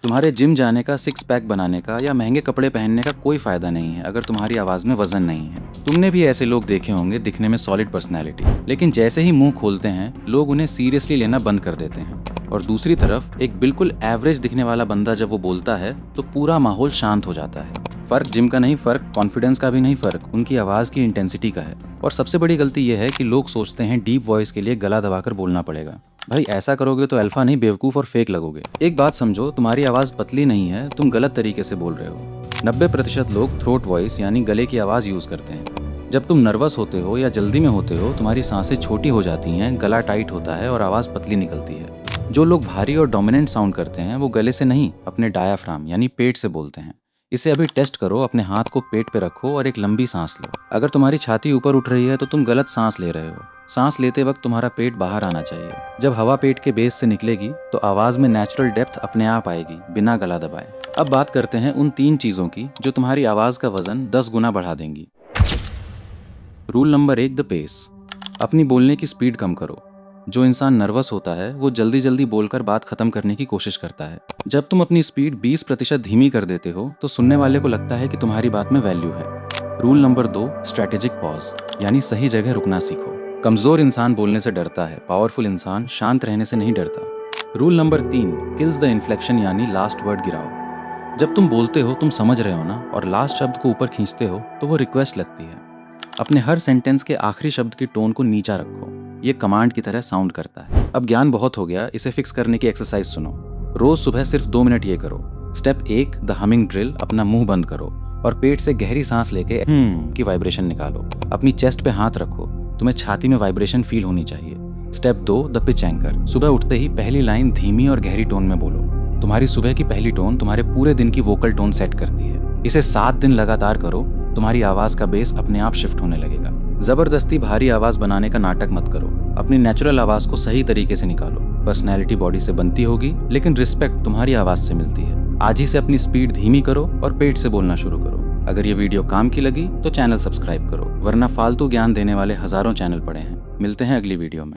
तुम्हारे जिम जाने का, सिक्स पैक बनाने का या महंगे कपड़े पहनने का कोई फायदा नहीं है अगर तुम्हारी आवाज में वजन नहीं है। तुमने भी ऐसे लोग देखे होंगे दिखने में सॉलिड पर्सनैलिटी, लेकिन जैसे ही मुंह खोलते हैं लोग उन्हें सीरियसली लेना बंद कर देते हैं। और दूसरी तरफ एक बिल्कुल एवरेज दिखने वाला बंदा जब वो बोलता है तो पूरा माहौल शांत हो जाता है। फर्क जिम का नहीं, फर्क कॉन्फिडेंस का भी नहीं, फर्क उनकी आवाज की इंटेंसिटी का है। और सबसे बड़ी गलती यह है कि लोग सोचते हैं डीप वॉइस के लिए गला दबाकर बोलना पड़ेगा। भाई ऐसा करोगे तो अल्फा नहीं, बेवकूफ और फेक लगोगे। एक बात समझो, तुम्हारी आवाज पतली नहीं है, तुम गलत तरीके से बोल रहे हो। 90% लोग थ्रोट वॉइस यानी गले की आवाज यूज करते हैं। जब तुम नर्वस होते हो या जल्दी में होते हो, तुम्हारी सांसें छोटी हो जाती हैं, गला टाइट होता है और आवाज पतली निकलती है। जो लोग भारी और डोमिनेंट साउंड करते हैं वो गले से नहीं, अपने डायाफ्राम यानी पेट से बोलते हैं। इसे अभी टेस्ट करो, अपने हाथ को पेट पे रखो और एक लंबी सांस लो। अगर तुम्हारी छाती ऊपर उठ रही है तो तुम गलत सांस ले रहे हो। सांस लेते वक्त तुम्हारा पेट बाहर आना चाहिए। जब हवा पेट के बेस से निकलेगी तो आवाज में नेचुरल डेप्थ अपने आप आएगी, बिना गला दबाए। अब बात करते हैं उन 3 चीजों की जो तुम्हारी आवाज का वजन 10 गुना बढ़ा देंगी। Rule number 1, the pace. अपनी बोलने की स्पीड कम करो। जो इंसान नर्वस होता है वो जल्दी जल्दी बोलकर बात खत्म करने की कोशिश करता है। जब तुम अपनी स्पीड 20% धीमी कर देते हो तो सुनने वाले को लगता है कि तुम्हारी बात में वैल्यू है। रूल नंबर 2, स्ट्रेटेजिक पॉज, यानी सही जगह रुकना सीखो। कमजोर इंसान बोलने से डरता है, पावरफुल इंसान शांत रहने से नहीं डरता। Rule number 3, kills the inflection, यानी लास्ट वर्ड गिराओ। जब तुम बोलते हो तुम समझ रहे हो ना, और लास्ट शब्द को ऊपर खींचते हो तो वो रिक्वेस्ट लगती है। अपने हर सेंटेंस के आखिरी शब्द की टोन को नीचा रखो, ये कमांड की तरह साउंड करता है। अब ज्ञान बहुत हो गया, इसे फिक्स करने की एक्सरसाइज सुनो। रोज सुबह सिर्फ 2 मिनट ये करो। Step 1, the humming drill. अपना मुंह बंद करो और पेट से गहरी सांस लेके की वाइब्रेशन निकालो। अपनी चेस्ट पे हाथ रखो, तुम्हें छाती में वाइब्रेशन फील होनी चाहिए। Step 2, the pitch anchor. सुबह उठते ही पहली लाइन धीमी और गहरी टोन में बोलो। तुम्हारी सुबह की पहली टोन तुम्हारे पूरे दिन की वोकल टोन सेट करती है। इसे 7 दिन लगातार करो, तुम्हारी आवाज का बेस अपने आप शिफ्ट होने लगेगा। जबरदस्ती भारी आवाज बनाने का नाटक मत करो, अपनी नेचुरल आवाज को सही तरीके से निकालो। पर्सनैलिटी बॉडी से बनती होगी, लेकिन रिस्पेक्ट तुम्हारी आवाज से मिलती है। आज ही से अपनी स्पीड धीमी करो और पेट से बोलना शुरू करो। अगर ये वीडियो काम की लगी तो चैनल सब्सक्राइब करो, वरना फालतू ज्ञान देने वाले हजारों चैनल पड़े हैं। मिलते हैं अगली वीडियो में।